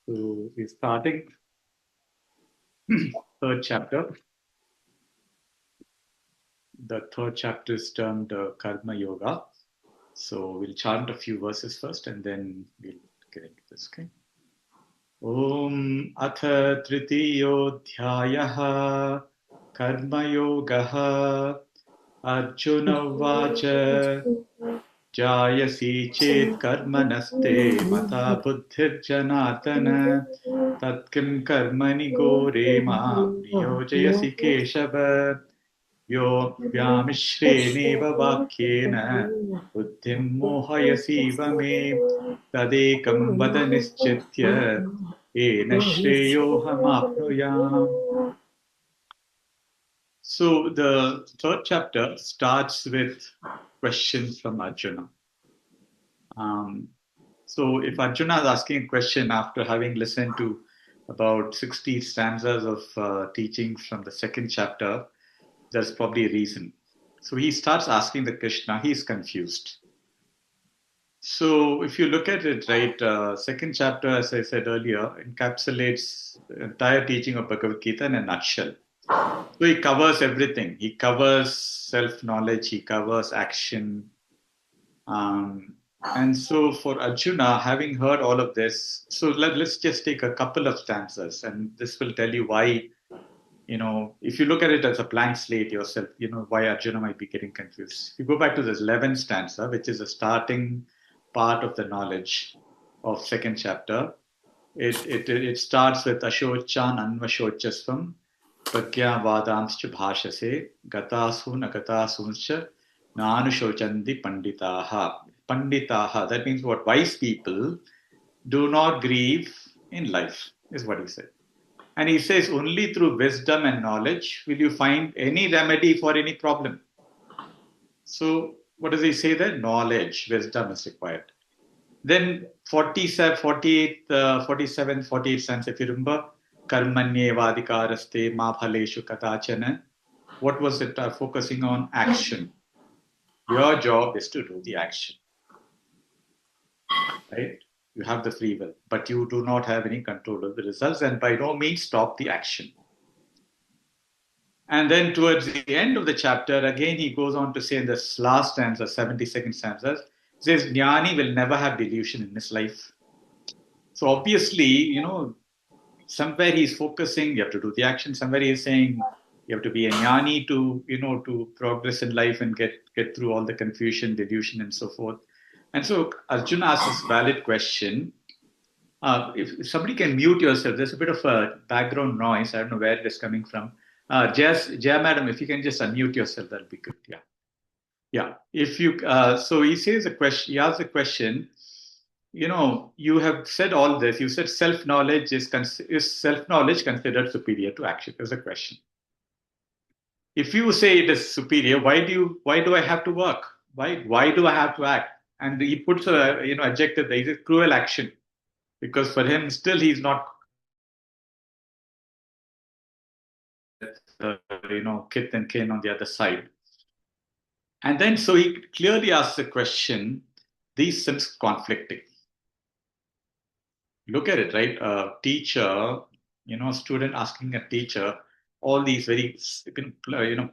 So we're starting third chapter. The third chapter is termed Karma Yoga. So we'll chant a few verses first and then we'll get into this. Okay. Om Atha Tritiyodyayah Karma Arjuna Vacha Jayasi Chet Karmanaste Mata Buddhir Janatana Tatkim Karmani Gore Mam Niyojayasi Keshava Yo Vyamishrenev Vakyena Buddhim Mohayasiva Me Tadekam Vada Nischitya Ena Shreyoham Apnuyam. So the third chapter starts with questions from Arjuna. So if Arjuna is asking a question after having listened to about 60 stanzas of teachings from the second chapter, there's probably a reason. So he starts asking the Krishna, he's confused. So if you look at it, right, second chapter, as I said earlier, encapsulates the entire teaching of Bhagavad Gita in a nutshell. So he covers everything. He covers self-knowledge, he covers action. And so for Arjuna, having heard all of this, so let's just take a couple of stanzas, and this will tell you why, if you look at it as a blank slate yourself, why Arjuna might be getting confused. If you go back to this 11th stanza, which is the starting part of the knowledge of second chapter, it starts with Ashochan Anvashochasvam Pragya Vadamscha Bhashase Gatasun Agatasuncha Nanushochandi Panditaha. Panditaha, that means what? Wise people do not grieve in life, is what he said. And he says only through wisdom and knowledge will you find any remedy for any problem. So what does he say there? Knowledge, wisdom is required. Then 47, 48, 47, 48 cents, if you remember, Karmanyevadikaraste ma phaleshu katachana. What was it focusing on? Action. Your job is to do the action. Right? You have the free will, but you do not have any control of the results, and by no means stop the action. And then towards the end of the chapter, again, he goes on to say in this last stanza, 72nd stanza, says, Jnani will never have delusion in his life. So obviously, somewhere he's focusing, you have to do the action. Somewhere he's saying, you have to be a jnani to progress in life and get through all the confusion, delusion, and so forth. And so Arjuna asks this valid question. If somebody can mute yourself, there's a bit of a background noise. I don't know where it is coming from. Jaya madam, if you can just unmute yourself, that'll be good. Yeah. Yeah. If you, so he says a question, he asks a question, you have said all this. You said self-knowledge is self-knowledge considered superior to action? Is a question. If you say it is superior, why do I have to work? Why do I have to act? And he puts a adjective there. He says cruel action, because for him still he's not kith and kin on the other side. And then so he clearly asks the question, these seems conflicting. Look at it, right? A teacher, student asking a teacher all these very,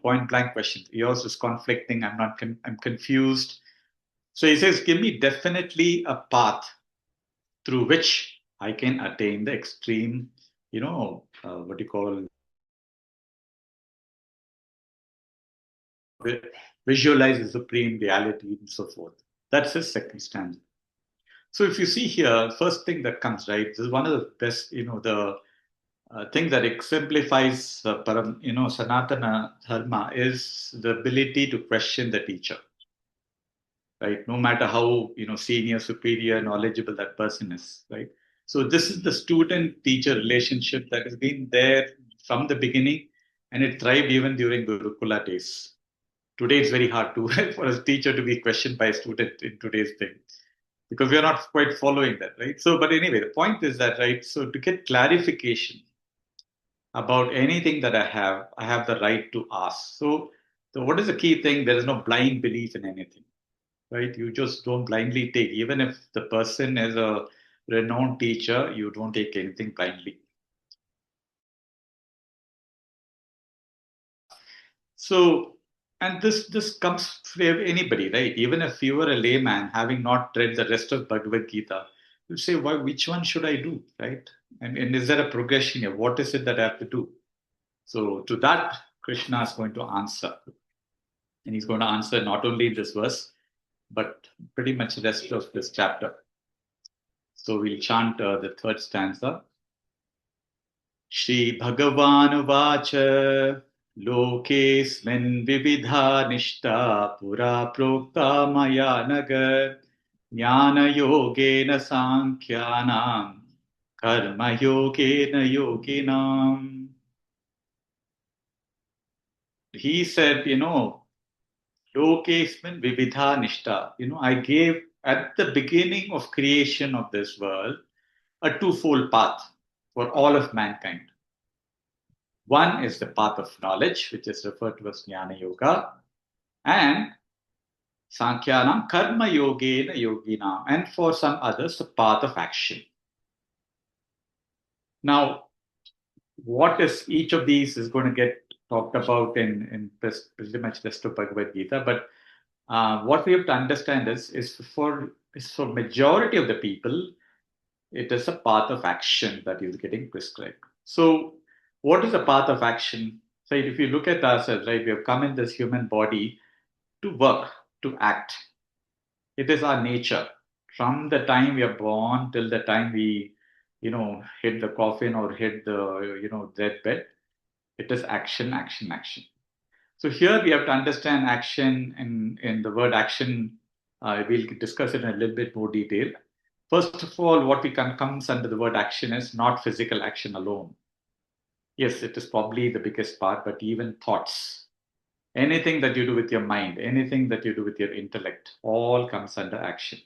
point blank questions. Yours is conflicting. I'm confused. So he says, give me definitely a path through which I can attain the extreme, what do you call, visualize the supreme reality and so forth. That's his second stanza. So if you see here, first thing that comes, right, this is one of the best, the thing that exemplifies Sanatana Dharma is the ability to question the teacher, right? No matter how, senior, superior, knowledgeable that person is, right? So this is the student-teacher relationship that has been there from the beginning, and it thrived even during Gurukula days. Today it's very hard to for a teacher to be questioned by a student in today's thing, because we are not quite following that, right? So, but anyway, the point is that, right? So to get clarification about anything that I have the right to ask. So what is the key thing? There is no blind belief in anything, right? You just don't blindly take, even if the person is a renowned teacher, you don't take anything blindly. So, and this comes for anybody, right? Even if you were a layman, having not read the rest of Bhagavad Gita, you say, why? Which one should I do, right? And is there a progression here? What is it that I have to do? So, to that, Krishna is going to answer, and he's going to answer not only in this verse, but pretty much the rest of this chapter. So, we'll chant the third stanza. श्रीभगवानुवाच लोकेऽस्मिन् विविधा निष्ठा पुरा प्रोक्ता मया नग ज्ञानयोगेन साङ्ख्यानां कर्मयोगेन योगिनाम्. He said, lokesmin vividha nishta. I gave at the beginning of creation of this world a twofold path for all of mankind. One is the path of knowledge, which is referred to as Jnana Yoga, and Sankhyanam Karma Yogena Yogina, and for some others, the path of action. Now, what is each of these is going to get talked about in pretty much the rest of Bhagavad Gita, but what we have to understand is for majority of the people, it is a path of action that is getting prescribed. So, what is the path of action? So, if you look at ourselves, right, we have come in this human body to work, to act. It is our nature. From the time we are born till the time we, hit the coffin or hit the, deathbed, it is action, action, action. So here we have to understand action, and in the word action, we'll discuss it in a little bit more detail. First of all, what we comes under the word action is not physical action alone. Yes, it is probably the biggest part, but even thoughts, anything that you do with your mind, anything that you do with your intellect, all comes under action.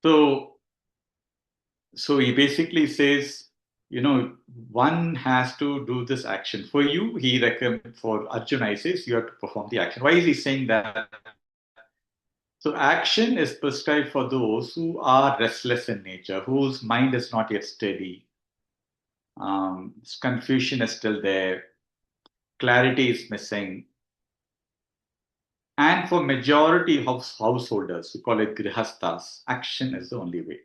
So, he basically says, one has to do this action. For you, he recommends, for Arjuna, he says, you have to perform the action. Why is he saying that? So, action is prescribed for those who are restless in nature, whose mind is not yet steady. Confusion is still there, clarity is missing. And for majority of householders, we call it grihastas, action is the only way.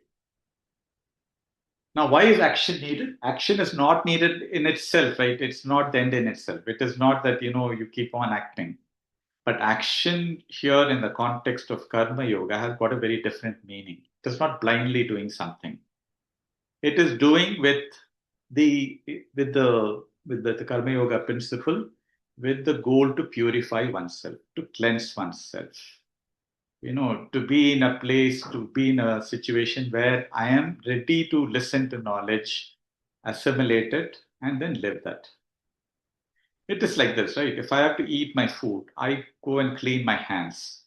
Now, why is action needed? Action is not needed in itself, right? It's not the end in itself. It is not that, you keep on acting. But action here in the context of karma yoga has got a very different meaning. It is not blindly doing something. It is doing with the karma yoga principle, with the goal to purify oneself, to cleanse oneself. To be in a place, to be in a situation where I am ready to listen to knowledge, assimilate it, and then live that. It is like this, right? If I have to eat my food, I go and clean my hands,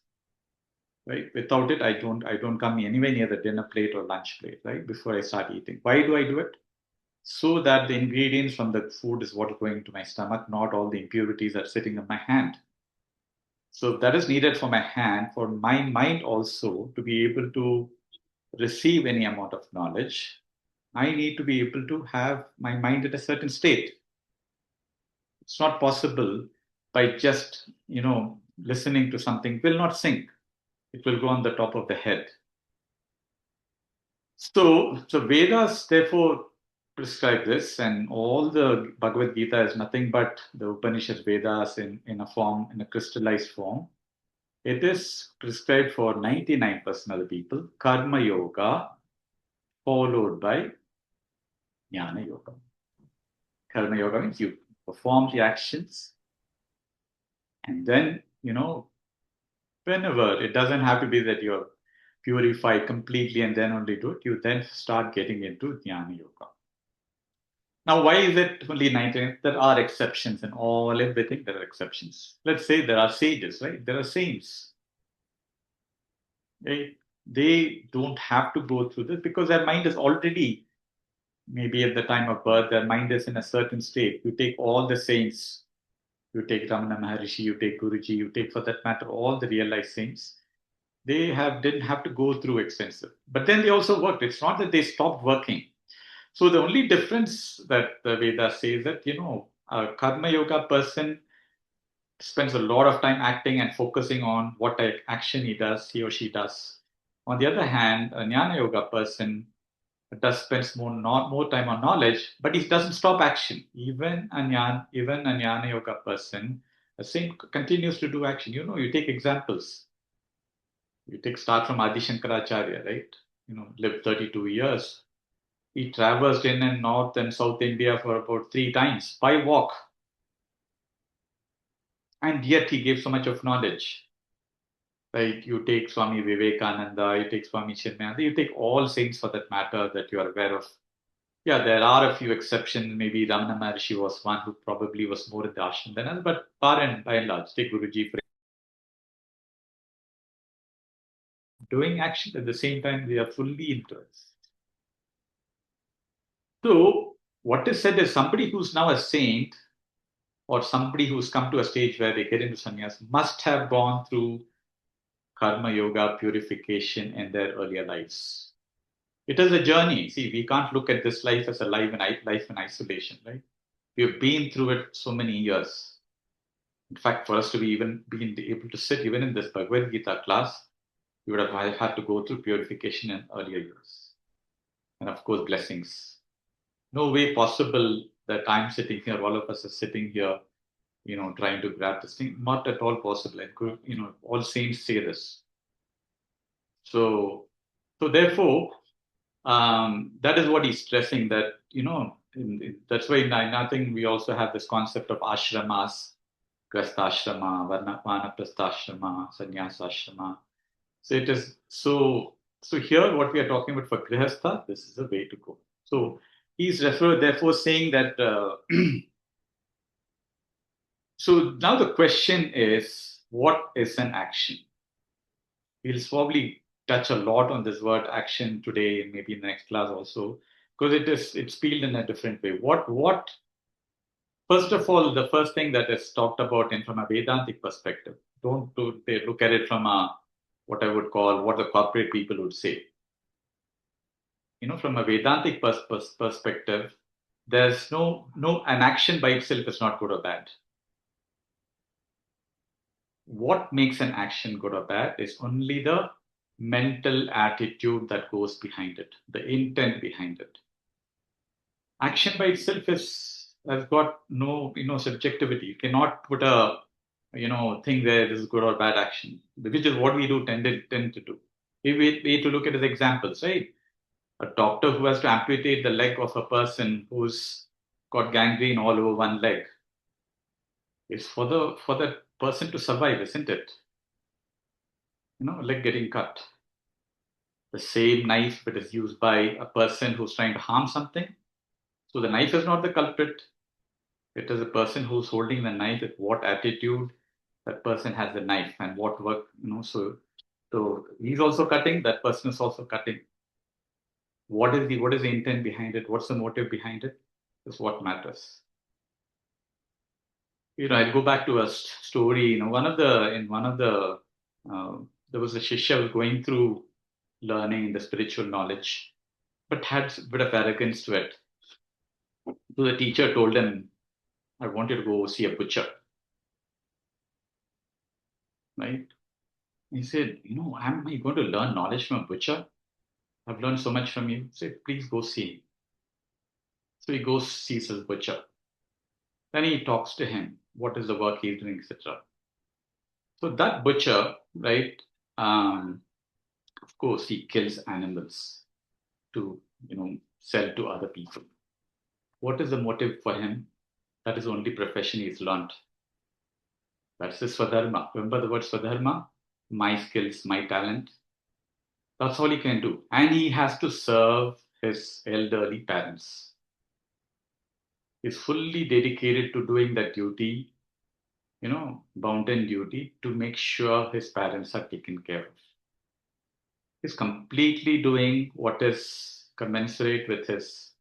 right? Without it, I don't come anywhere near the dinner plate or lunch plate, right? Before I start eating. Why do I do it? So that the ingredients from the food is what is going into my stomach, not all the impurities are sitting in my hand. So that is needed for my hand, for my mind also to be able to receive any amount of knowledge. I need to be able to have my mind at a certain state. It's not possible by just, listening to something. It will not sink. It will go on the top of the head. So Vedas therefore prescribe this, and all the Bhagavad Gita is nothing but the Upanishad Vedas in a form, in a crystallized form. It is prescribed for 99% of the people, Karma Yoga, followed by Jnana Yoga. Karma Yoga means you perform the actions, and then, whenever, it doesn't have to be that you're purified completely and then only do it, you then start getting into Jnana Yoga. Now, why is it only 99? There are exceptions in everything, there are exceptions. Let's say there are sages, right? There are saints. They don't have to go through this because their mind is already, maybe at the time of birth, their mind is in a certain state. You take all the saints, you take Ramana Maharishi, you take Guruji, you take, for that matter, all the realized saints. They have didn't have to go through extensive, but then they also worked. It's not that they stopped working. So the only difference that the Vedas says that a karma yoga person spends a lot of time acting and focusing on what action he or she does. On the other hand, a jnana yoga person does spends more time on knowledge, but he doesn't stop action. Even a jnana yoga person, the same continues to do action. You take examples. You take start from Adi Shankaracharya, right? Lived 32 years. He traversed in and north and south India for about 3 times by walk, and yet he gave so much of knowledge. Right? You take Swami Vivekananda, you take Swami Chinmayananda, you take all saints for that matter that you are aware of. Yeah, there are a few exceptions. Maybe Ramana Maharshi was one who probably was more in the ashram than others, but by and large, take Guruji for doing action at the same time, they are fully influenced. So, what is said is somebody who's now a saint or somebody who's come to a stage where they get into sannyas must have gone through karma yoga purification in their earlier lives. It is a journey. See, we can't look at this life as a life in isolation, right? We've been through it so many years. In fact, for us to be even being able to sit even in this Bhagavad Gita class, we would have had to go through purification in earlier years. And of course, blessings. No way possible that I'm sitting here, all of us are sitting here, trying to grab this thing. Not at all possible. And all saints say this. So, so therefore, that is what he's stressing. That that's why in I think we also have this concept of ashramas, grasthashrama, vanaprastha sannyasashrama. So it is so here what we are talking about for grihastha, this is the way to go. So he's therefore saying that so now the question is, what is an action? We'll probably touch a lot on this word action today, maybe in the next class also, because it's spelled in a different way. What First of all, the first thing that is talked about in from a Vedantic perspective, don't they look at it from a what I would call what the corporate people would say. From a Vedantic perspective, there's no an action by itself is not good or bad. What makes an action good or bad is only the mental attitude that goes behind it, the intent behind it. Action by itself has got no subjectivity. You cannot put a thing where this is good or bad action, which is what we tend to do. We to look at the examples, right? A doctor who has to amputate the leg of a person who's got gangrene all over one leg is for that person to survive, isn't it? Leg getting cut. The same knife that is used by a person who's trying to harm something. So the knife is not the culprit. It is a person who's holding the knife with what attitude that person has the knife and what work, so he's also cutting, that person is also cutting. What is the intent behind it? What's the motive behind it? Is what matters. I'll go back to a story. One of the there was a shishya was going through learning the spiritual knowledge, but had a bit of arrogance to it. So the teacher told him, I want you to go see a butcher. Right? He said, am I going to learn knowledge from a butcher? I've learned so much from you. He said, please go see him. So he goes, sees his butcher. Then he talks to him. What is the work he's doing, etc. So that butcher, right, of course, he kills animals to, sell to other people. What is the motive for him? That is the only profession he's learned. That's his swadharma. Remember the word swadharma? My skills, my talent. That's all he can do. And he has to serve his elderly parents. He's fully dedicated to doing that duty, bounden duty to make sure his parents are taken care of. He's completely doing what is commensurate with his,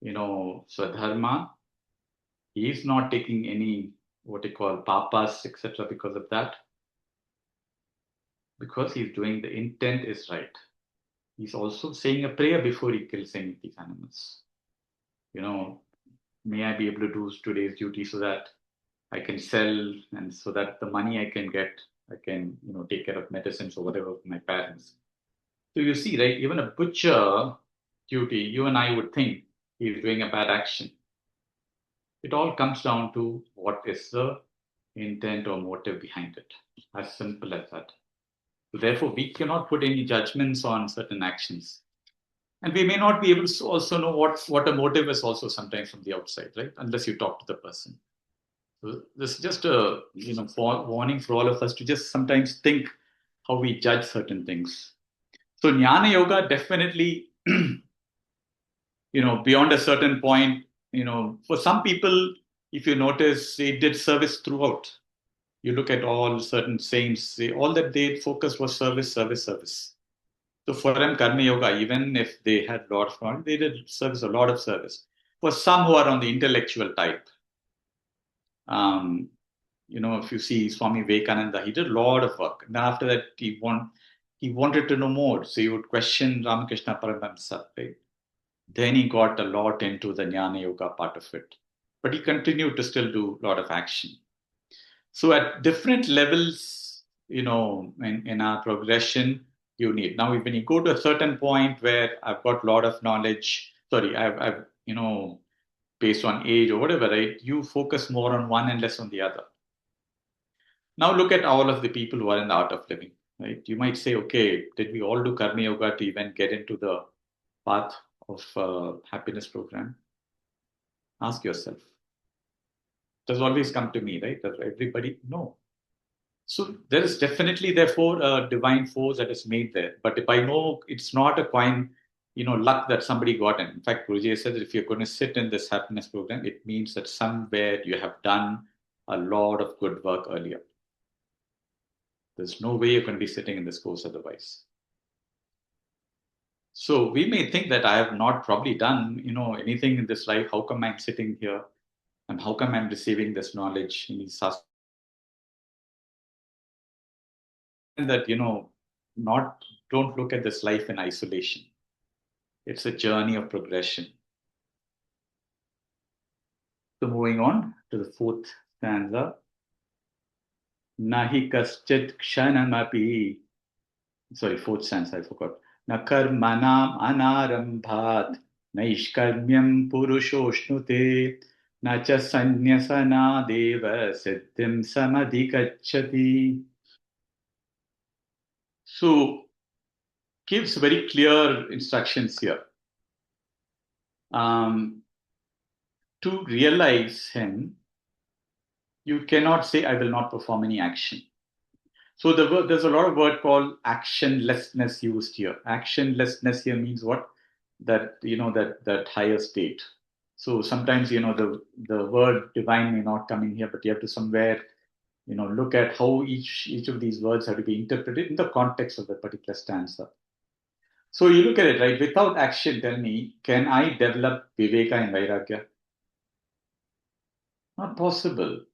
swadharma. He's not taking any what you call papas, etc. because of that. because he's doing the intent is right. He's also saying a prayer before he kills any of these animals. You know, may I be able to do today's duty so that I can sell, and so that the money I can get, I can, take care of medicines or whatever of my parents. So you see, right, even a butcher duty, you and I would think he's doing a bad action. It all comes down to what is the intent or motive behind it. As simple as that. So therefore, we cannot put any judgments on certain actions. And we may not be able to also know what a motive is also sometimes from the outside, right? Unless you talk to the person. So this is just a warning for all of us to just sometimes think how we judge certain things. So jnana yoga definitely, beyond a certain point, for some people, if you notice, they did service throughout. You look at all certain saints, all that they focused was service, service, service. So for them, Karma Yoga, even if they had a lot of knowledge, they did service, a lot of service. For some who are on the intellectual type, um, if you see Swami Vivekananda, he did a lot of work. And after that, he wanted to know more. So he would question Ramakrishna Paramahamsa, right? Then he got a lot into the Jnana Yoga part of it. But he continued to still do a lot of action. So at different levels, in our progression, you need. Now, when you go to a certain point where I've got a lot of knowledge, sorry, I've based on age or whatever, right? You focus more on one and less on the other. Now look at all of the people who are in the art of living, right? You might say, okay, did we all do Karma Yoga to even get into the path of happiness program? Ask yourself. Does always come to me, right? Does everybody? No. So there is definitely, therefore, a divine force that is made there. But if I know it's not a coin, luck that somebody got in. In fact, Guruji says that if you're going to sit in this happiness program, it means that somewhere you have done a lot of good work earlier. There's no way you're going to be sitting in this course otherwise. So we may think that I have not probably done, anything in this life. How come I'm sitting here? And how come I'm receiving this knowledge in these that, not don't look at this life in isolation. It's a journey of progression. So moving on to the fourth stanza. Nahi kaschit kshanamapi. Sorry, fourth stanza, I forgot. Na karmanam anarambhat. Naishkarmyam purushoshnute. Na cha sanyasana deva siddhim samadhikachati. So, gives very clear instructions here. To realize him, you cannot say, I will not perform any action. So there's a lot of word called actionlessness used here. Actionlessness here means what? That, that higher state. So sometimes, the word divine may not come in here, but you have to somewhere, look at how each of these words have to be interpreted in the context of the particular stanza. So you look at it, right? Without action, tell me, can I develop viveka and vairagya? Not possible.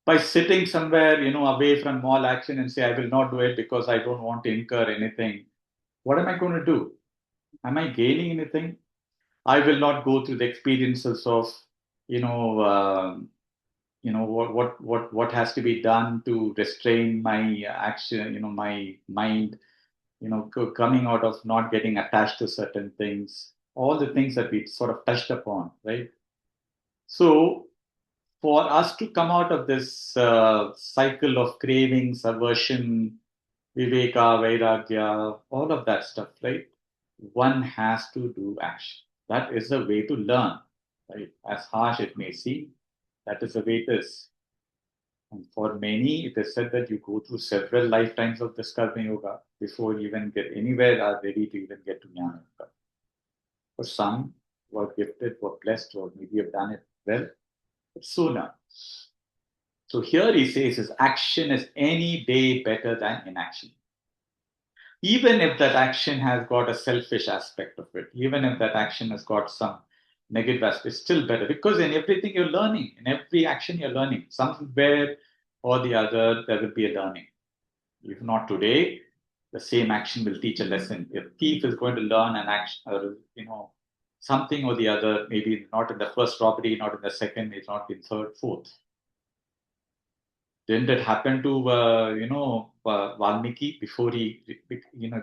By sitting somewhere, away from all action and say, I will not do it because I don't want to incur anything. What am I going to do? Am I gaining anything? I will not go through the experiences of, what has to be done to restrain my action, my mind, coming out of not getting attached to certain things, all the things that we sort of touched upon, right? So for us to come out of this cycle of cravings, aversion, viveka, vairagya, all of that stuff, right? One has to do action. That is the way to learn, right? As harsh it may seem, that is the way it is. And for many, it is said that you go through several lifetimes of this karma yoga before you even get anywhere are ready to even get to jnana yoga. For some who are gifted, who are blessed, or maybe have done it well, but sooner. So here he says his action is any day better than inaction. Even if that action has got a selfish aspect of it, even if that action has got some negative aspect, it's still better because in everything you're learning, in every action you're learning. Somewhere or the other, there will be a learning. If not today, the same action will teach a lesson. A thief is going to learn an action, or something or the other. Maybe not in the first robbery, not in the second, it's not in third, fourth. Didn't it happen to Valmiki before he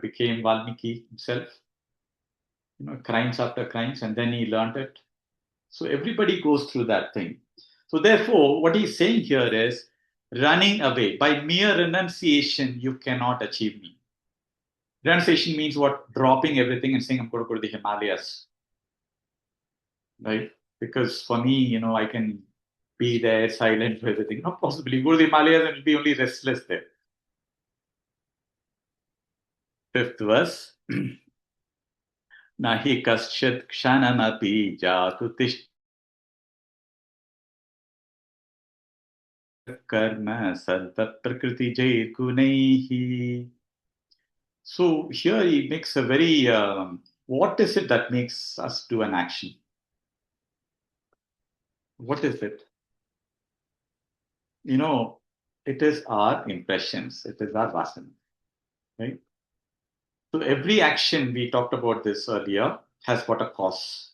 became Valmiki himself? Crimes after crimes, and then he learned it. So everybody goes through that thing. So therefore, what he's saying here is running away. By mere renunciation, you cannot achieve me. Renunciation means what? Dropping everything and saying, I'm going to go to the Himalayas, right? Because for me, I can be there silent for everything. Not possibly. You go to the Himalayas and it'll be only restless there. Fifth verse. Nahi kaschat kshanamapi jatu karma sarva prakriti jay kunaihi. So here he makes a very, what is it that makes us do an action? What is it? It is our impressions, it is our vasana, right? So every action, we talked about this earlier, has got a cause.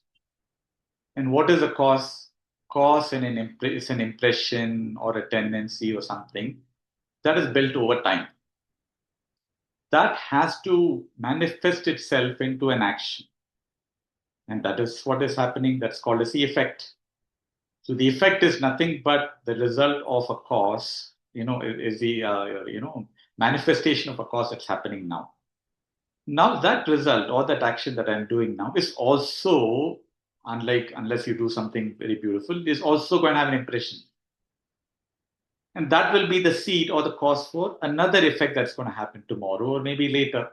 And what is a cause? Cause is an impression or a tendency or something that is built over time. That has to manifest itself into an action. And that is what is happening. That's called as the effect. So the effect is nothing but the result of a cause, is the, manifestation of a cause that's happening now. Now that result or that action that I'm doing now is also, unless you do something very beautiful, is also going to have an impression. And that will be the seed or the cause for another effect that's going to happen tomorrow or maybe later.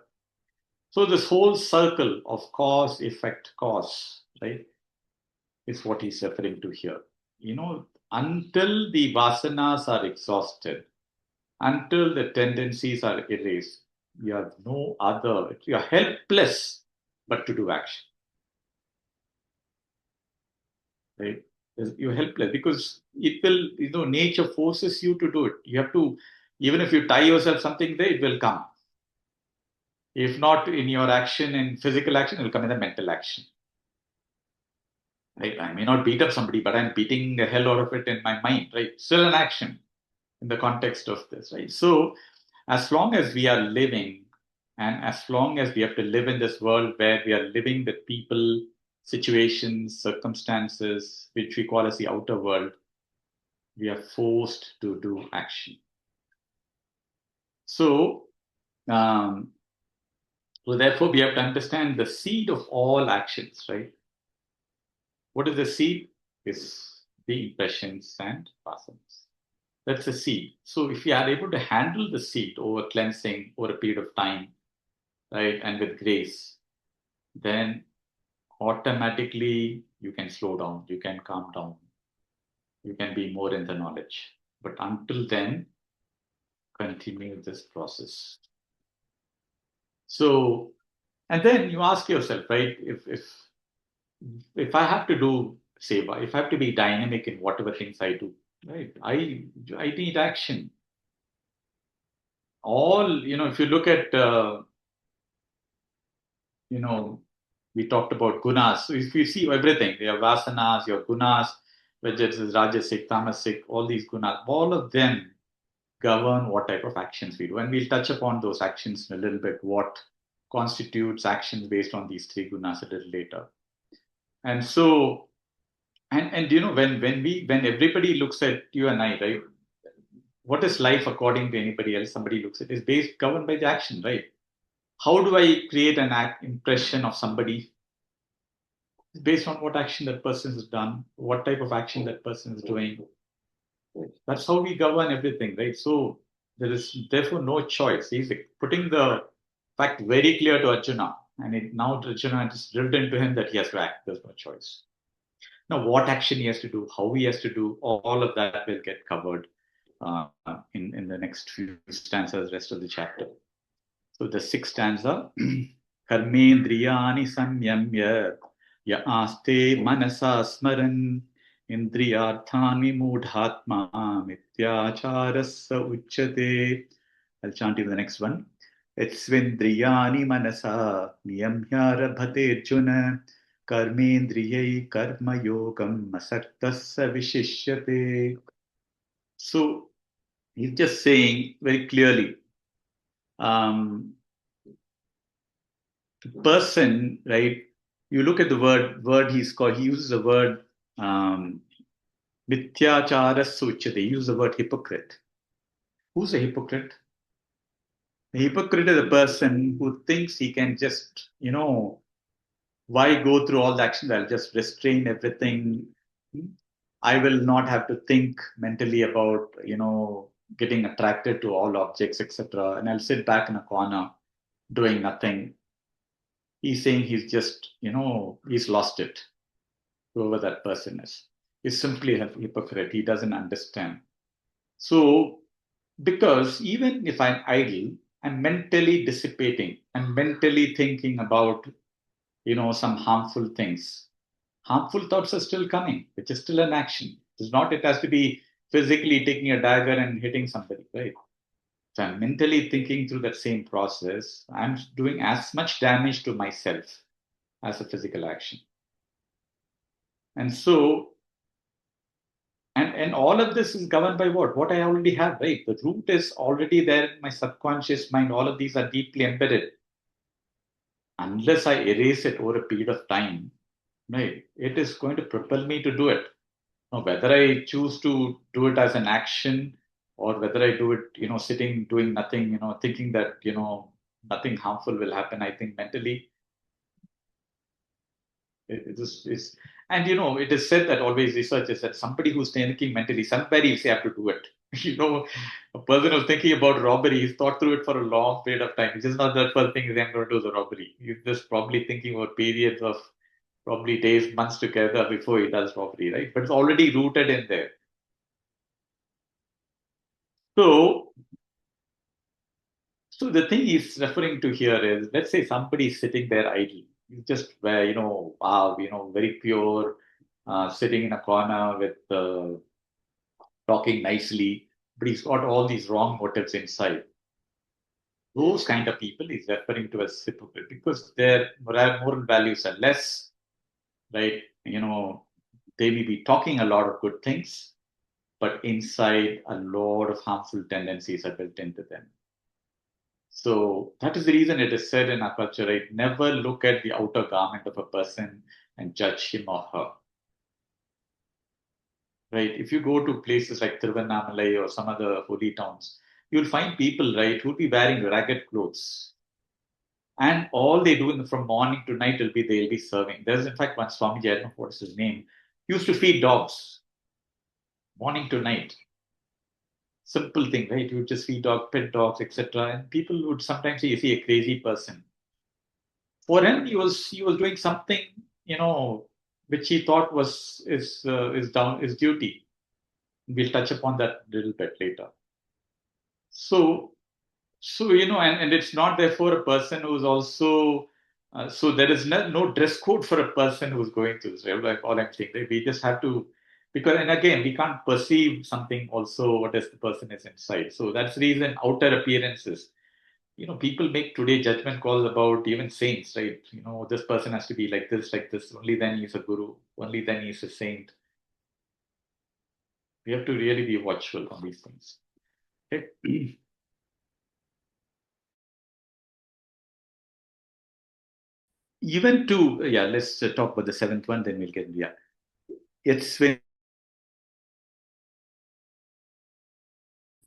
So this whole circle of cause, effect, cause, right, is what he's referring to here. Until the vasanas are exhausted, until the tendencies are erased, you have no other, you are helpless but to do action. Right? You're helpless because it will, nature forces you to do it. You have to, even if you tie yourself something there, it will come. If not in your action, in physical action, it will come in the mental action. Right? I may not beat up somebody, but I'm beating the hell out of it in my mind, right? Still an action in the context of this, right? So, as long as we are living, and as long as we have to live in this world where we are living with people, situations, circumstances, which we call as the outer world, we are forced to do action. So, um, so therefore, we have to understand the seed of all actions, right? What is the seed? Is the impressions and vasanas. That's a seed. So if you are able to handle the seed over cleansing over a period of time, right, and with grace, then automatically you can slow down, you can calm down, you can be more in the knowledge. But until then, continue this process. So, and then you ask yourself, right, if I have to do seva, if I have to be dynamic in whatever things I do, right, I need action. All, if you look at we talked about gunas. So if you see everything, your vasanas, your gunas, whether it is rajasic, tamasic, all these gunas, all of them govern what type of actions we do. And we'll touch upon those actions in a little bit, what constitutes actions based on these three gunas a little later. And so, and when everybody looks at you and I, right? What is life according to anybody else? Somebody looks at it, is based governed by the action, right? How do I create an impression of somebody based on what action that person has done, what type of action that person is doing? That's how we govern everything, right? So there is therefore no choice. He's putting the fact very clear to Arjuna, and now Arjuna has drilled into him that he has to act. There's no choice. Now, what action he has to do, how he has to do, all of that will get covered in the next few stanzas, rest of the chapter. So the sixth stanza, Karmendriyani samyamya ya aste manasa smaran indriyarthani mudhatma mityacharasa uchyate I'll chant you the next one. Yetsvindriyani manasa niyamya Arjuna karmendriyai karma yogam asaktasya vishishyate. So he's just saying very clearly, um, the person, right? You look at the word he's called, he uses the word um, mithyachara suchate. He uses the word hypocrite. Who's a hypocrite? A hypocrite is a person who thinks he can just, why go through all the action? I'll just restrain everything. I will not have to think mentally about, getting attracted to all objects, etc. And I'll sit back in a corner doing nothing. He's saying he's just, he's lost it, whoever that person is. He's simply a hypocrite. He doesn't understand. So, because even if I'm idle, I'm mentally dissipating. I'm mentally thinking about, some harmful things. Harmful thoughts are still coming, which is still an action. It's not, it has to be physically taking a dagger and hitting somebody, right? So I'm mentally thinking through that same process. I'm doing as much damage to myself as a physical action. And so, and all of this is governed by what I already have, right? The root is already there in my subconscious mind. All of these are deeply embedded. Unless I erase it over a period of time, right, it is going to propel me to do it. Now, whether I choose to do it as an action or whether I do it, sitting, doing nothing, thinking that, nothing harmful will happen, I think mentally it is, and it is said that always research is that somebody who's thinking mentally, somebody say have to do it. A person who's thinking about robbery, he's thought through it for a long period of time. It's just not that first thing is I'm going to do the robbery. He's just probably thinking about periods of probably days, months together before he does robbery, right? But it's already rooted in there. So, so the thing he's referring to here is, let's say somebody is sitting there idle. He's just, wow, very pure, sitting in a corner with talking nicely, but he's got all these wrong motives inside. Those kind of people he's referring to as hypocrite because their moral values are less, right? They may be talking a lot of good things, but inside a lot of harmful tendencies are built into them. So that is the reason it is said in our culture, right? Never look at the outer garment of a person and judge him or her. Right? If you go to places like Tiruvannamalai or some other holy towns, you'll find people, right, who'll be wearing ragged clothes. And all they do from morning to night will be they'll be serving. There's in fact one Swamiji, I don't know what is his name, used to feed dogs morning to night. Simple thing, right? You would just feed dog, pet dogs, etc. And people would sometimes say, you see a crazy person. For him, he was doing something, which he thought was is duty. We'll touch upon that a little bit later. So, and it's not therefore a person who's also, so there is no dress code for a person who's going through this, right? Like all I'm saying, right? We just have to, because, and again, we can't perceive something also what is the person is inside. So that's the reason outer appearances, people make today judgment calls about even saints, right? This person has to be like this, like this. Only then he's a guru. Only then he's a saint. We have to really be watchful on these things. Okay. Even to, yeah, let's talk about the seventh one, then we'll get, yeah. It's when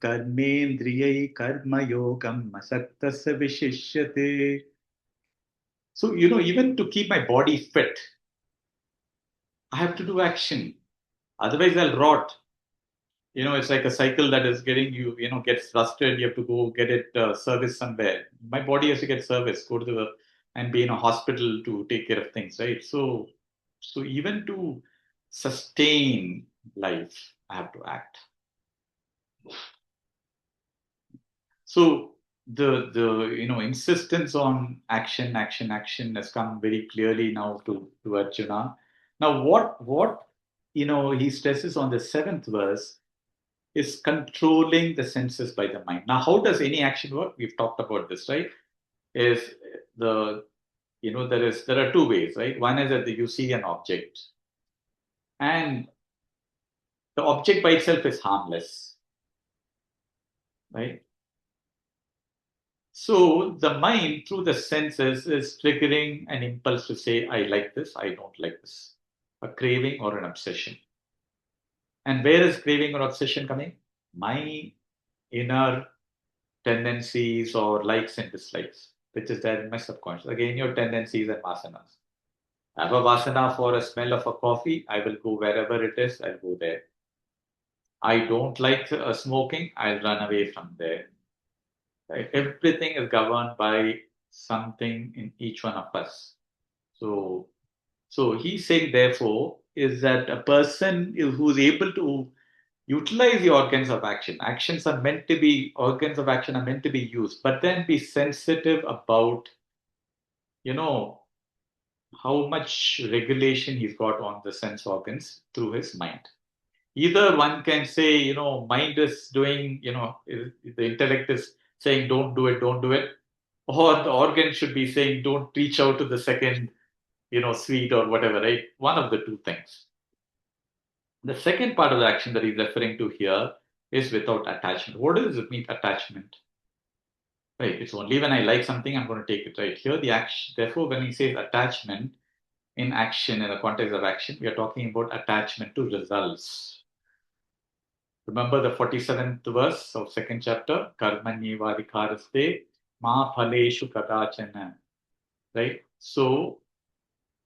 karmendriyai karma yogam asaktasya vishishyate. So, even to keep my body fit, I have to do action. Otherwise, I'll rot. It's like a cycle that is getting you, gets rusted. You have to go get it serviced somewhere. My body has to get serviced, go to and be in a hospital to take care of things, right? So even to sustain life, I have to act. So the insistence on action, action, action has come very clearly now to Arjuna. Now, what he stresses on the seventh verse is controlling the senses by the mind. Now, how does any action work? We've talked about this, right? Is the there are two ways, right? One is that you see an object, and the object by itself is harmless, right? So the mind, through the senses, is triggering an impulse to say, I like this, I don't like this, a craving or an obsession. And where is craving or obsession coming? My inner tendencies or likes and dislikes, which is there in my subconscious. Again, your tendencies and vasanas. I have a vasana for a smell of a coffee, I will go wherever it is, I'll go there. I don't like smoking, I'll run away from there. Right? Everything is governed by something in each one of us. So, so he's saying, therefore, is that a person who's able to utilize the organs of action. Actions are meant to be, organs of action are meant to be used, but then be sensitive about, you know, how much regulation he's got on the sense organs through his mind. Either one can say, mind is doing, the intellect is saying, don't do it, or the organ should be saying, don't reach out to the second, sweet or whatever, right? One of the two things. The second part of the action that he's referring to here is without attachment. What does it mean, attachment? Right. It's only when I like something I'm going to take it. Right. Here, the action. Therefore, when he says attachment in action, in the context of action, we are talking about attachment to results. Remember the 47th verse of second chapter, Karmanyevadikaraste ma phaleshu kadachana. Right. So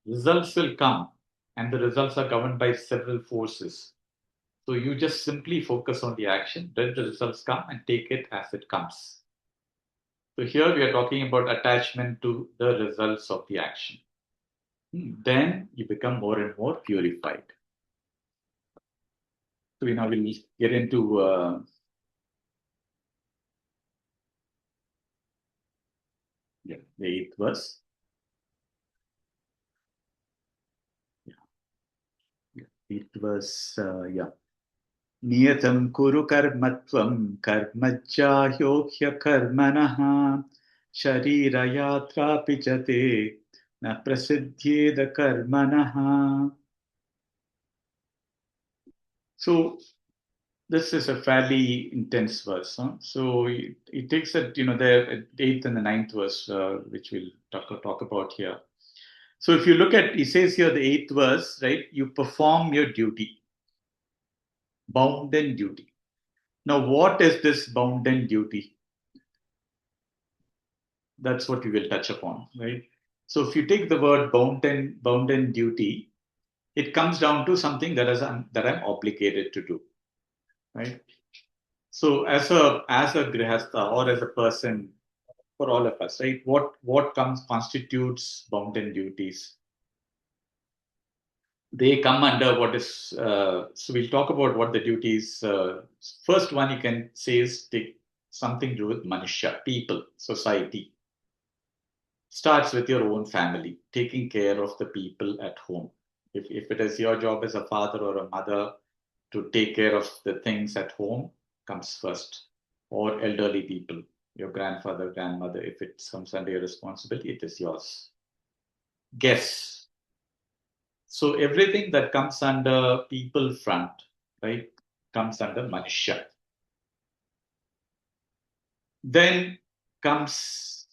results will come, and the results are governed by several forces. So you just simply focus on the action, let the results come and take it as it comes. So here we are talking about attachment to the results of the action. Then you become more and more purified. So we now will get into the eighth verse. Eighth verse, yeah. Niyatam kuru karmatvam karmajjahyohya karmanah sharira yatra pichate na prasiddhyeda karmanah. So this is a fairly intense verse. Huh? So it takes the eighth and the ninth verse, which we'll talk about here. So if you look at, he says here the eighth verse, right? You perform your duty, bounden duty. Now, what is this bounden duty? That's what we will touch upon, right? So if you take the word bounden duty, it comes down to something that I'm obligated to do, right? So as a grihastha or as a person, for all of us, right? What constitutes bounden duties? They come under what is. So we'll talk about what the duties. First one you can say is something to do with manusha, people, society. Starts with your own family, taking care of the people at home. If it is your job as a father or a mother to take care of the things at home, comes first, or elderly people, your grandfather, grandmother, if it comes under your responsibility, it is yours. Guess. So everything that comes under people front, right, comes under Manushya. Then comes,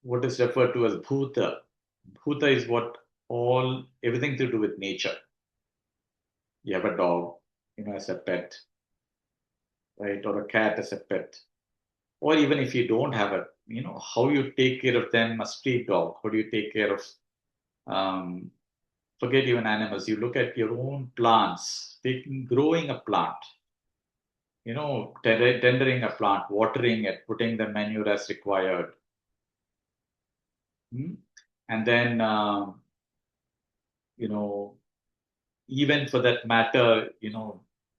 what is referred to as Bhuta. Bhuta is everything to do with nature. You have a dog, as a pet, right, or a cat as a pet. Or even if you don't have it, how you take care of them, a street dog, how do you take care of, forget even animals, you look at your own plants, growing a plant, tendering a plant, watering it, putting the manure as required. And then, even for that matter,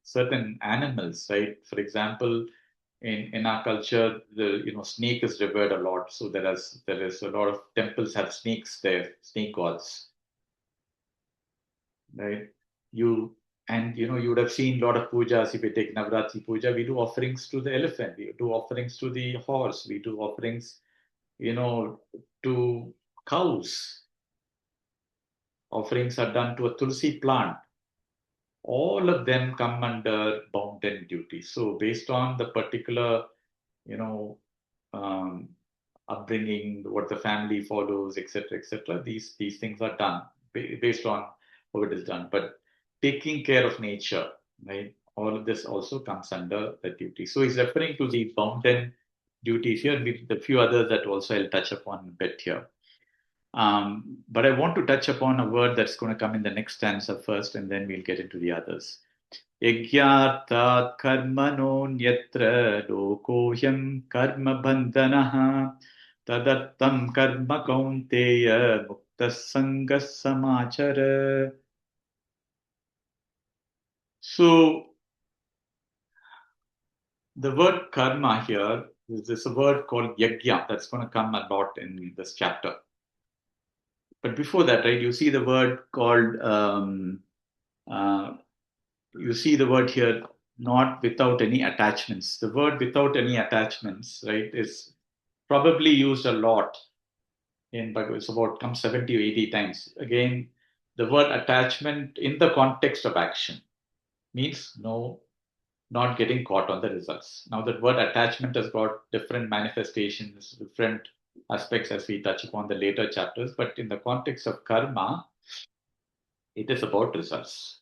certain animals, right? For example, in our culture, the snake is revered a lot. So there is a lot of temples have snakes there, snake gods, right? You And you would have seen a lot of pujas. If we take Navratri puja, we do offerings to the elephant, we do offerings to the horse, we do offerings, to cows. Offerings are done to a tulsi plant. All of them come under bounden duty. So based on the particular, you know, um, upbringing, what the family follows, etc., etc., these things are done based on how it is done. But taking care of nature, right? All of this also comes under the duty. So he's referring to the bounden duties here, with a few others that also I'll touch upon a bit here. But I want to touch upon a word that's going to come in the next stanza first, and then we'll get into the others. Yajnartat karmanonyatra lokohyam karma bandhanaha tadattam karma kaunteya mukta sanga samachara. So the word karma here is this a word called yajna that's going to come a lot in this chapter. But before that, right, you see the word called uh, you see the word here, not without any attachments. The word without any attachments, right, is probably used a lot in Bhagavad. It's about comes 70 or 80 times. Again, the word attachment in the context of action means no, not getting caught on the results. Now, that word attachment has got different manifestations, different aspects as we touch upon the later chapters, but in the context of karma, it is about results.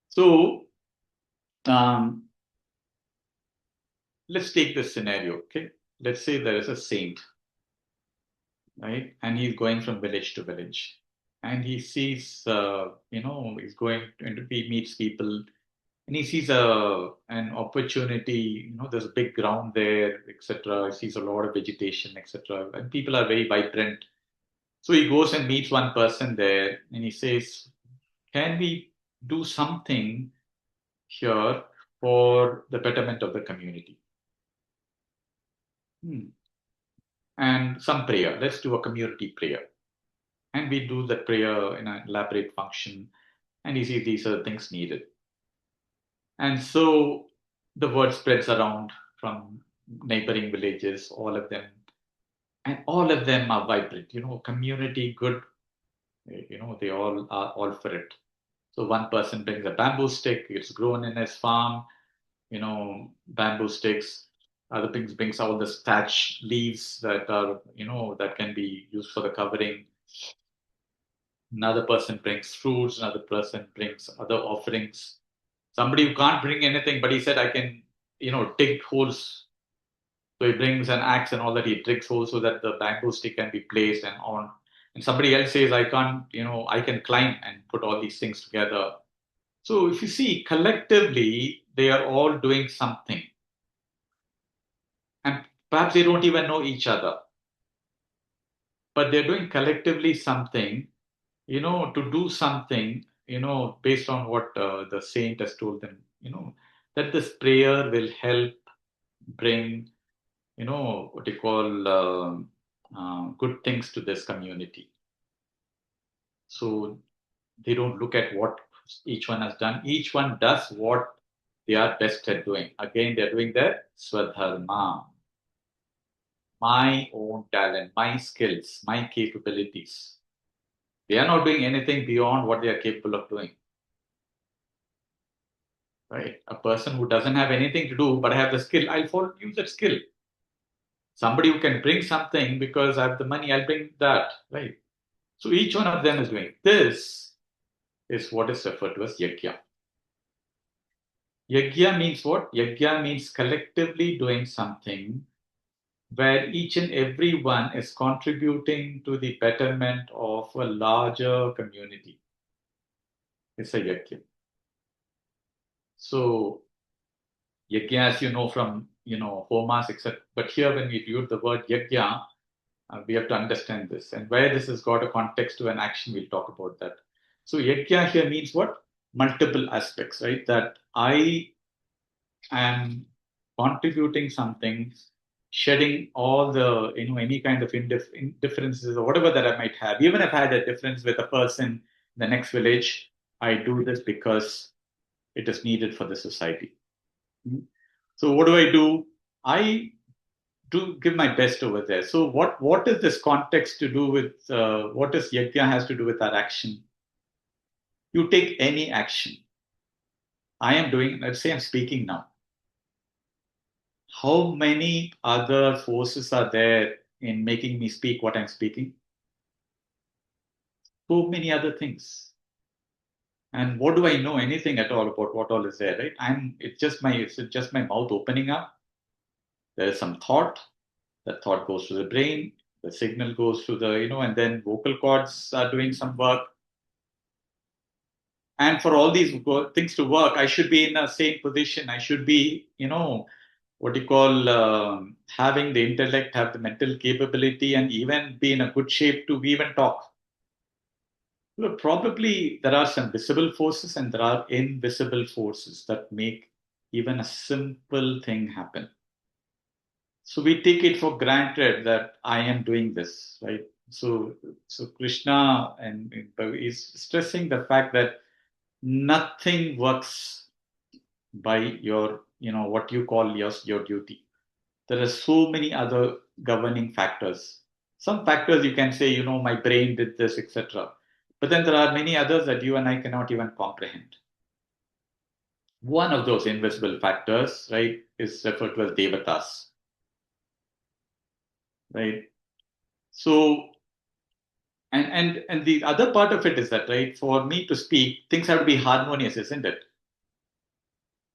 So, um, let's take this scenario, okay? Let's say there is a saint, right? And he's going from village to village. And he sees, he's going and he meets people and he sees an opportunity, there's a big ground there, etc. He sees a lot of vegetation, etc. And people are very vibrant. So he goes and meets one person there and he says, can we do something here for the betterment of the community? And some prayer. Let's do a community prayer. And we do that prayer in an elaborate function. And you see, these are the things needed. And so the word spreads around from neighboring villages, all of them. And all of them are vibrant, community good, they all are all for it. So one person brings a bamboo stick, it's grown in his farm, bamboo sticks. Other things brings all the thatch leaves that are, that can be used for the covering. Another person brings fruits, another person brings other offerings. Somebody who can't bring anything, but he said, I can, dig holes. So he brings an axe and all that, he digs holes so that the bamboo stick can be placed and on. And somebody else says, I can't, I can climb and put all these things together. So if you see, collectively, they are all doing something. And perhaps they don't even know each other, but they're doing collectively something, to do something, based on what the saint has told them, that this prayer will help bring, what you call good things to this community. So they don't look at what each one has done. Each one does what they are best at doing. Again, they're doing their swadharma, my own talent, my skills, my capabilities. They are not doing anything beyond what they are capable of doing. Right? A person who doesn't have anything to do but have the skill, I'll use that skill. Somebody who can bring something because I have the money, I'll bring that. Right? So each one of them is doing. This is what is referred to as yajna. Yajna means what? Yajna means collectively doing something where each and every one is contributing to the betterment of a larger community. It's a yajna. So yajna, as you know from homas, etc. But here, when we use the word yajna, we have to understand this, and where this has got a context to an action, we'll talk about that. So yajna here means what? Multiple aspects, right? That I am contributing something, shedding all the any kind of indifferences or whatever that I might have, even if I had a difference with a person in the next village. I do this because it is needed for the society. So what do I do? I do give my best over there. So what is this context to do with what does yajna has to do with our action? You take any action. I am doing. Let's say I'm speaking now. How many other forces are there in making me speak what I'm speaking? So many other things. And what do I know anything at all about what all is there, right? It's just my mouth opening up. There is some thought. That thought goes to the brain. The signal goes to the, and then vocal cords are doing some work. And for all these things to work, I should be in a same position. I should be, what you call having the intellect, have the mental capability, and even be in a good shape to even talk. Well, probably there are some visible forces and there are invisible forces that make even a simple thing happen. So we take it for granted that I am doing this, right? So Krishna and is stressing the fact that nothing works by your, what you call your duty. There are so many other governing factors. Some factors you can say, my brain did this, etc. But then there are many others that you and I cannot even comprehend. One of those invisible factors, right, is referred to as devatas, right? So, and the other part of it is that, right, for me to speak, things have to be harmonious, isn't it?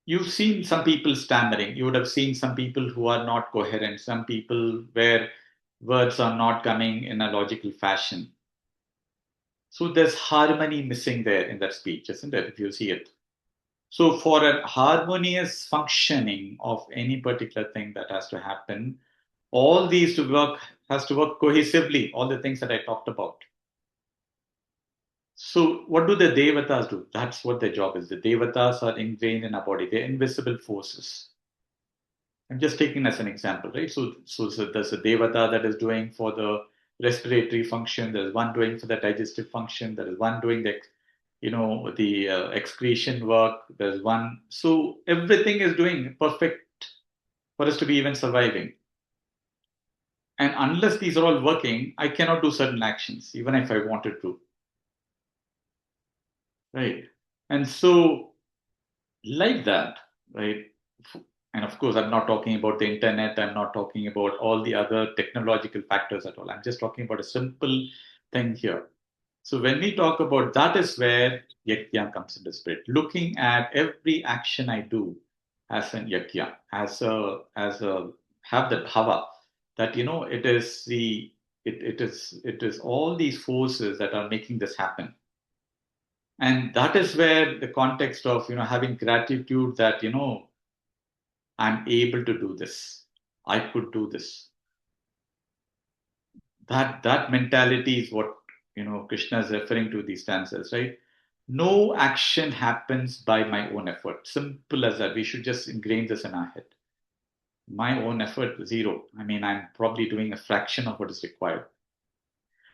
You've seen some people stammering. You would have seen some people who are not coherent, some people where words are not coming in a logical fashion. So there's harmony missing there in that speech, isn't it? If you see it. So for a harmonious functioning of any particular thing that has to happen, all these to work has to work cohesively, all the things that I talked about. So what do the devatas do? That's what their job is. The devatas are ingrained in our body. They're invisible forces. I'm just taking as an example, right? So there's a devata that is doing for the respiratory function. There's one doing for the digestive function. There is one doing the excretion work. There's one. So everything is doing perfect for us to be even surviving. And unless these are all working, I cannot do certain actions, even if I wanted to. Right. And so, like that, right? And of course, I'm not talking about the internet, I'm not talking about all the other technological factors at all. I'm just talking about a simple thing here. So, when we talk about that, is where Yakya comes into spirit, looking at every action I do as an Yakya, as a have that bhava that it is it is all these forces that are making this happen. And that is where the context of having gratitude that I'm able to do this, I could do this. That mentality is what Krishna is referring to these stanzas, right? No action happens by my own effort. Simple as that. We should just ingrain this in our head. My own effort, zero. I mean, I'm probably doing a fraction of what is required.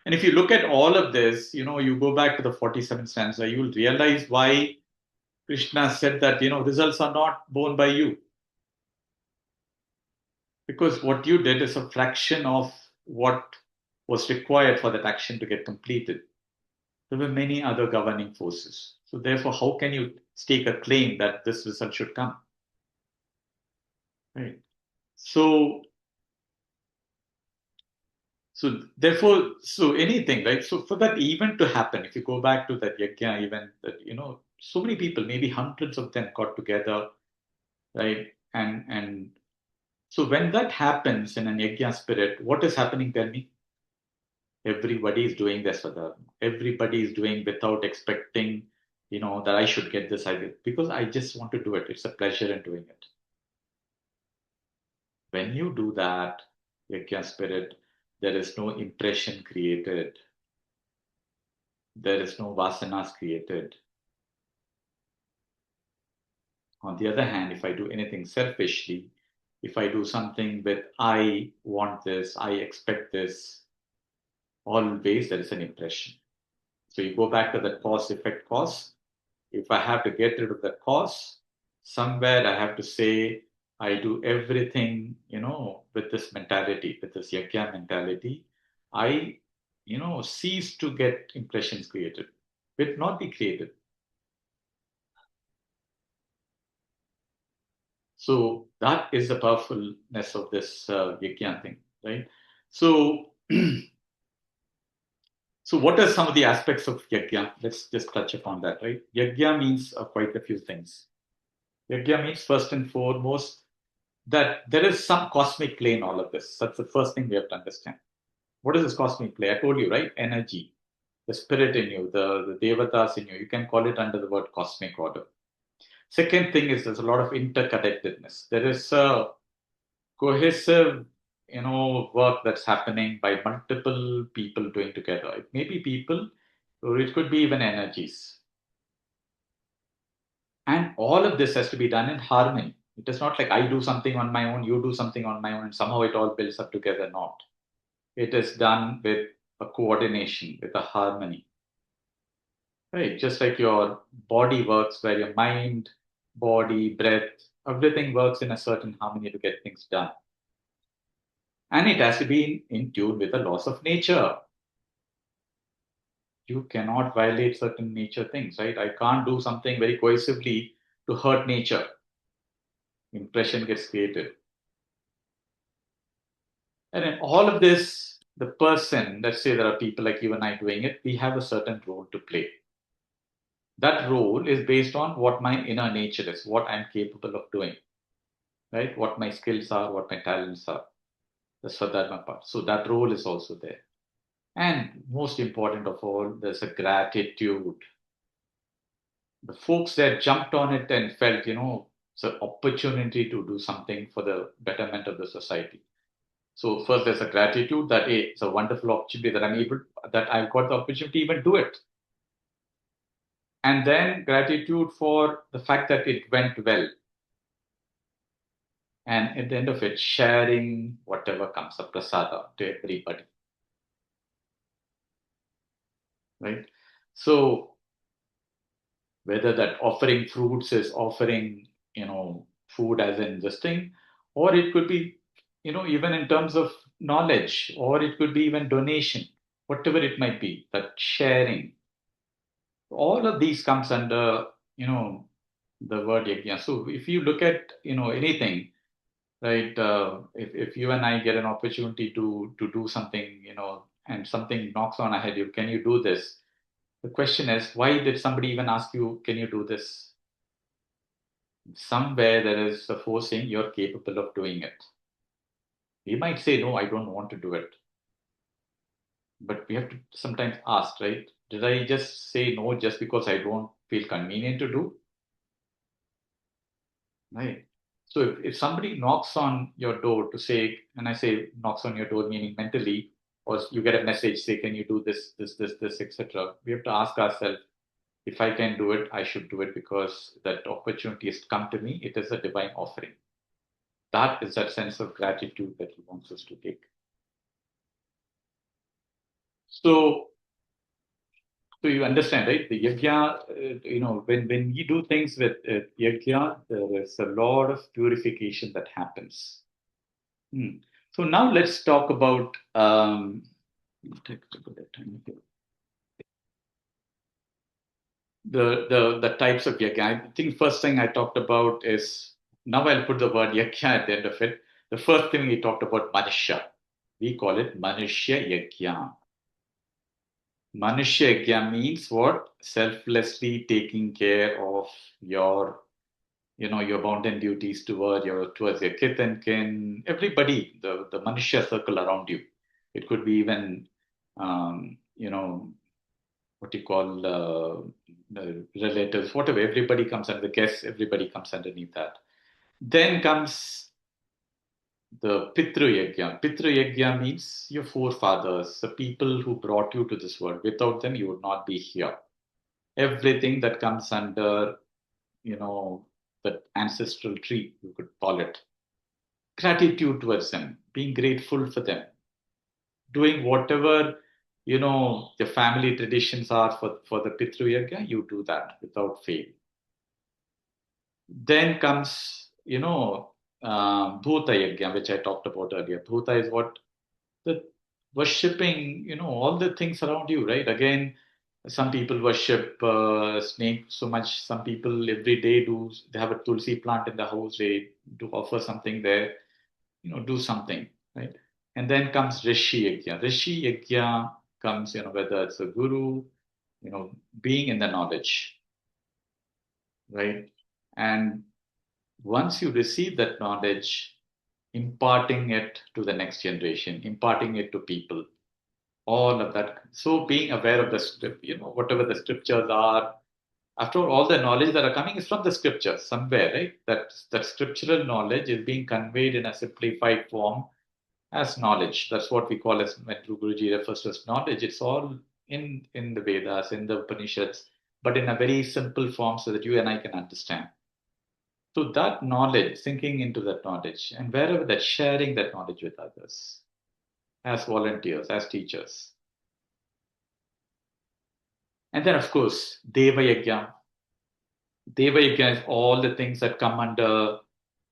And if you look at all of this, you go back to the 47th stanza, you'll realize why Krishna said that, results are not born by you. Because what you did is a fraction of what was required for that action to get completed. There were many other governing forces. So, therefore, how can you stake a claim that this result should come? Right. So, so anything, right? So, for that event to happen, if you go back to that yajna event, that so many people, maybe hundreds of them, got together, right? And so, when that happens in an yajna spirit, what is happening? Tell me. Everybody is doing this for the everybody is doing without expecting that I should get this idea because I just want to do it. It's a pleasure in doing it. When you do that, Yakya spirit, there is no impression created, there is no vasanas created. On the other hand, if I do anything selfishly, if I do something with I want this, I expect this, always there is an impression. So you go back to that cause effect cause. If I have to get rid of the cause, somewhere I have to say I do everything, with this mentality, with this yajna mentality. I, cease to get impressions created. Will not be created. So that is the powerfulness of this yajna thing, right? So, so what are some of the aspects of yajna? Let's just touch upon that, right? Yajna means quite a few things. Yajna means first and foremost that there is some cosmic play in all of this. That's the first thing we have to understand. What is this cosmic play? I told you, right? Energy, the spirit in you, the devatas in you. You can call it under the word cosmic order. Second thing is there's a lot of interconnectedness. There is a cohesive, work that's happening by multiple people doing together. It may be people, or it could be even energies. And all of this has to be done in harmony. It is not like I do something on my own, you do something on my own, and somehow it all builds up together. Not. It is done with a coordination, with a harmony. Right? Just like your body works, where your mind, body, breath, everything works in a certain harmony to get things done. And it has to be in tune with the laws of nature. You cannot violate certain nature things, right? I can't do something very cohesively to hurt nature. Impression gets created. And in all of this, the person, let's say there are people like you and I doing it, we have a certain role to play. That role is based on what my inner nature is, what I'm capable of doing, right? What my skills are, what my talents are. That's for that my part. So that role is also there. And most important of all, there's a gratitude. The folks that jumped on it and felt, it's an opportunity to do something for the betterment of the society. So first, there's a gratitude that hey, it's a wonderful opportunity that I've got the opportunity to even do it, and then gratitude for the fact that it went well, and at the end of it, sharing whatever comes, a prasada to everybody, right? So whether that offering fruits is offering, food as in this thing, or it could be, even in terms of knowledge, or it could be even donation, whatever it might be, that sharing. All of these comes under, the word yajna. So if you look at, anything, right, if you and I get an opportunity to do something, and something knocks on ahead, can you do this? The question is, why did somebody even ask you, can you do this? Somewhere there is a forcing you're capable of doing it. We might say, no, I don't want to do it. But we have to sometimes ask, right? Did I just say no just because I don't feel convenient to do? Right. So if somebody knocks on your door to say, and I say knocks on your door meaning mentally, or you get a message, say, can you do this, etc. We have to ask ourselves, if I can do it, I should do it because that opportunity has come to me. It is a divine offering. That is that sense of gratitude that he wants us to take. So, so you understand, right? The yajna, when you do things with yajna, there is a lot of purification that happens. Hmm. So now let's talk about the types of yajna. I think first thing I talked about is now I'll put the word yajna at the end of it. The first thing we talked about manushya. We call it manushya yajna. Manushya yajna means what? Selflessly taking care of your your bounden duties towards your kith and kin, everybody, the Manushya circle around you. It could be even, what you call relatives, whatever. Everybody comes under the guests. Everybody comes underneath that. Then comes the Pitru Yajna. Pitru Yajna means your forefathers, the people who brought you to this world. Without them, you would not be here. Everything that comes under, you know, the ancestral tree, you could call it. Gratitude towards them, being grateful for them, doing whatever. The family traditions are for the Pitru Yajna, you do that without fail. Then comes, Bhuta Yajna, which I talked about earlier. Bhuta is what the worshipping, all the things around you, right? Again, some people worship snake so much. Some people every day they have a tulsi plant in the house, they do offer something there, do something, right? And then comes Rishi Yajna. Rishi Yajna comes, whether it's a guru, being in the knowledge, right? And once you receive that knowledge, imparting it to the next generation, imparting it to people, all of that. So being aware of the script, whatever the scriptures are, after all the knowledge that are coming is from the scriptures somewhere, right? That scriptural knowledge is being conveyed in a simplified form as knowledge. That's what we call as when Guruji refers to as knowledge. It's all in the Vedas, in the Upanishads, but in a very simple form so that you and I can understand. So that knowledge, sinking into that knowledge, and wherever that sharing that knowledge with others, as volunteers, as teachers. And then, of course, Deva Yajna. Deva Yajna is all the things that come under,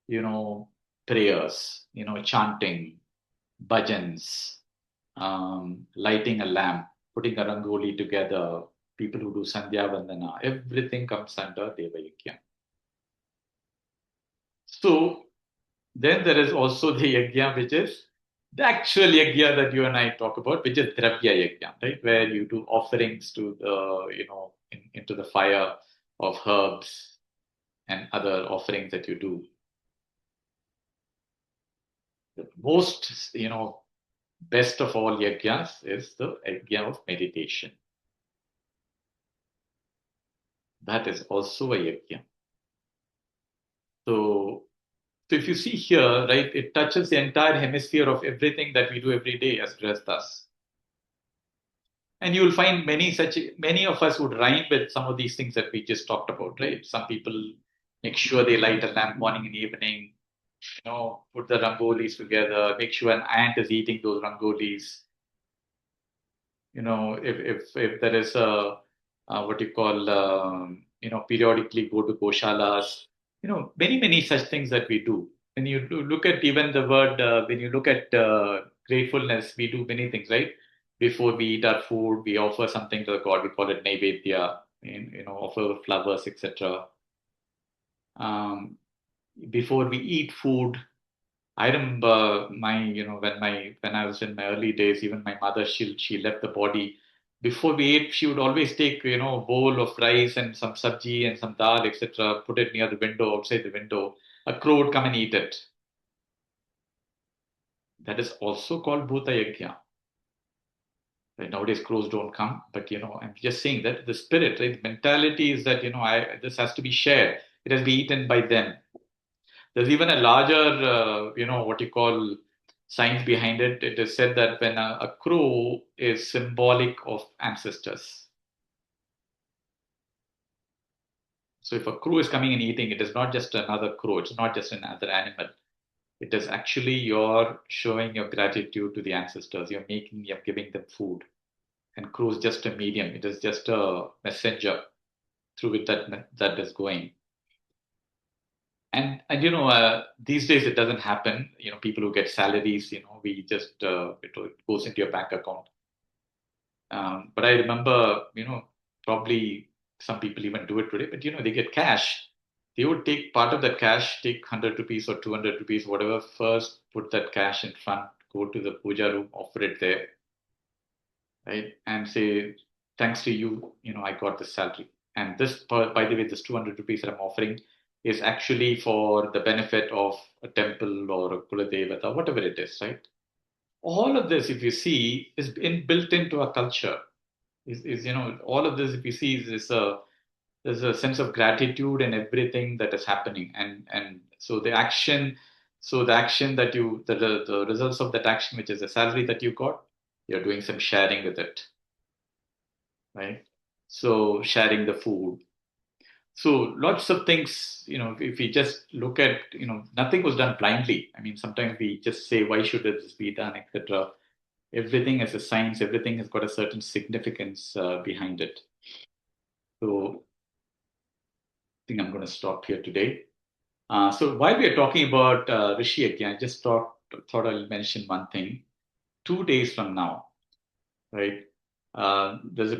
you know, prayers, chanting, bhajans, lighting a lamp, putting a rangoli together, people who do Sandhya Vandana, everything comes under Deva Yajna. So then there is also the yajna, which is the actual yajna that you and I talk about, which is dravya yajna, right? Where you do offerings to the, into the fire of herbs and other offerings that you do. The most, best of all yajnas is the yajna of meditation. That is also a yajna. So, so if you see here, right, it touches the entire hemisphere of everything that we do every day as grihasthas. And you will find many of us would rhyme with some of these things that we just talked about, right? Some people make sure they light a lamp morning and evening, put the rangolis together, make sure an ant is eating those rangolis. If there is a what you call periodically go to goshalas, many such things that we do. When you look at even the word, when you look at gratefulness, we do many things, right? Before we eat our food, we offer something to the god. We call it naivedya, and offer flowers, etc. Um, Before we eat food, I remember when I was in my early days, even my mother, she left the body. Before we ate, she would always take, a bowl of rice and some sabji and some dal, etc., put it near the window, outside the window. A crow would come and eat it. That is also called Bhuta Yajna. Right? Nowadays, crows don't come, but I'm just saying that the spirit, right, the mentality is that this has to be shared. It has to be eaten by them. There's even a larger, what you call science behind it. It is said that when a crow is symbolic of ancestors. So if a crow is coming and eating, it is not just another crow. It's not just another animal. It is actually you're showing your gratitude to the ancestors. You're giving them food. And crow is just a medium. It is just a messenger through which that is going. And these days it doesn't happen. People who get salaries, we just it goes into your bank account. But I remember, probably some people even do it today. But they get cash. They would take part of that cash, take 100 rupees or 200 rupees, whatever. First, put that cash in front, go to the puja room, offer it there, right, and say, "Thanks to you, I got this salary." And this, by the way, this 200 rupees that I'm offering is actually for the benefit of a temple or a Kuladevata, whatever it is, right? All of this, if you see, is built into our culture. All of this, if you see, there's a sense of gratitude and everything that is happening, and so the action that the results of that action, which is the salary that you got, you're doing some sharing with it, right? So sharing the food. So lots of things, if we just look at, nothing was done blindly. I mean, sometimes we just say, why should this be done, etc. Everything has a science, everything has got a certain significance behind it. So I think I'm going to stop here today. So while we are talking about Rishi again, I just thought I'll mention one thing. 2 days from now, right? There's a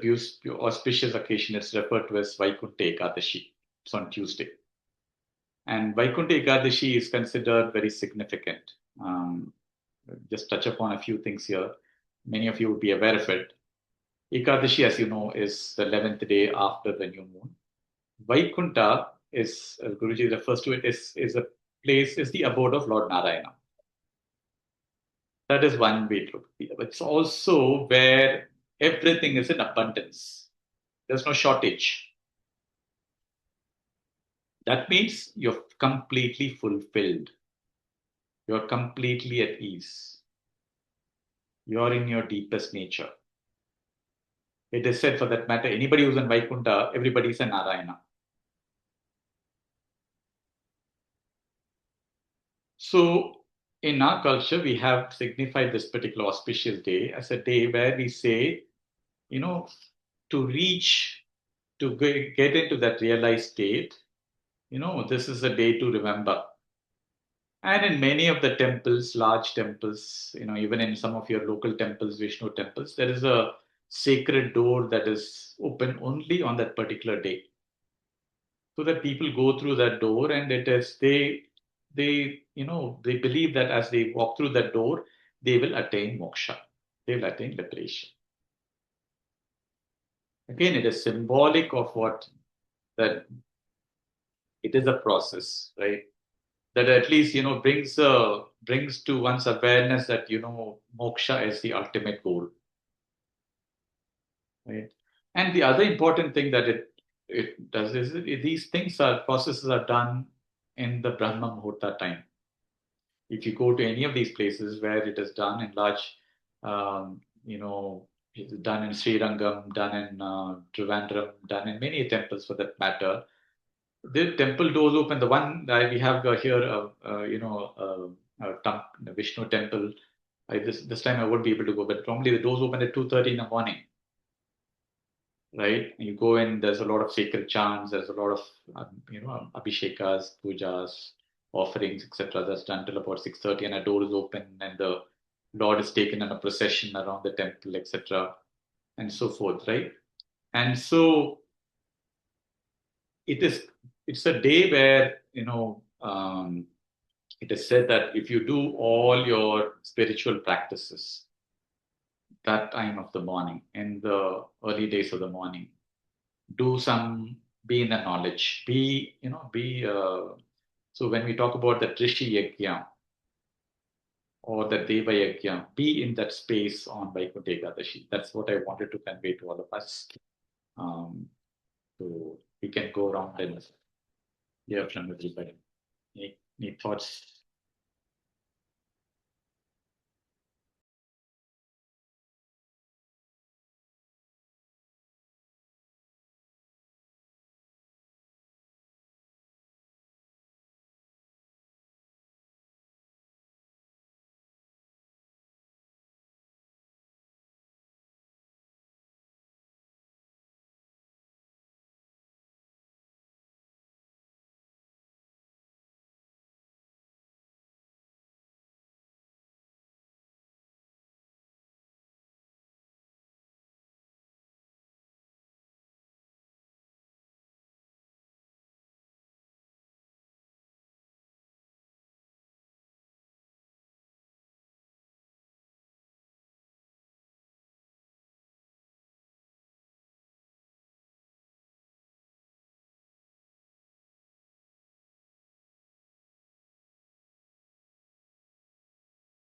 auspicious occasion. It's referred to as Vaikunta Ekadashi. It's on Tuesday. And Vaikunta Ekadashi is considered very significant. Um, just touch upon a few things here. Many of you would be aware of it. Ekadashi, as you know, is the 11th day after the new moon. Vaikunta is, as Guruji refers to it, is a place, is the abode of Lord Narayana. That is one way to look at it. It's also where everything is in abundance. There's no shortage. That means you're completely fulfilled. You're completely at ease. You're in your deepest nature. It is said, for that matter, anybody who's in Vaikunta, everybody's a Narayana. So, in our culture, we have signified this particular auspicious day as a day where we say, you know, to reach, to get into that realized state, this is a day to remember. And in many of the temples, large temples, even in some of your local temples, Vishnu temples, there is a sacred door that is open only on that particular day. So that people go through that door, and it is they believe that as they walk through that door, they will attain moksha. They will attain liberation. Again, it is symbolic of what that it is a process, right? That at least brings to one's awareness that moksha is the ultimate goal, right? And the other important thing that it does is these processes are done in the Brahma Muhurta time. If you go to any of these places where it is done in large, it's done in Srirangam, done in Trivandrum, done in many temples for that matter. The temple doors open. The one that we have here, the Vishnu temple. This time I won't be able to go, but normally the doors open at 2:30 in the morning, right? You go in. There's a lot of sacred chants. There's a lot of abhishekas, pujas, offerings, etc. That's done till about 6:30, and a door is open, and the Lord is taken in a procession around the temple, etc., and so forth, right? And so it is. It's a day where it is said that if you do all your spiritual practices that time of the morning, in the early days of the morning, do some, be in the knowledge, so when we talk about the Rishi Yajna or the Deva Yajna, be in that space on Vaikuntha Ekadashi. That's what I wanted to convey to all of us. So we can go around and hear from everybody. Any thoughts?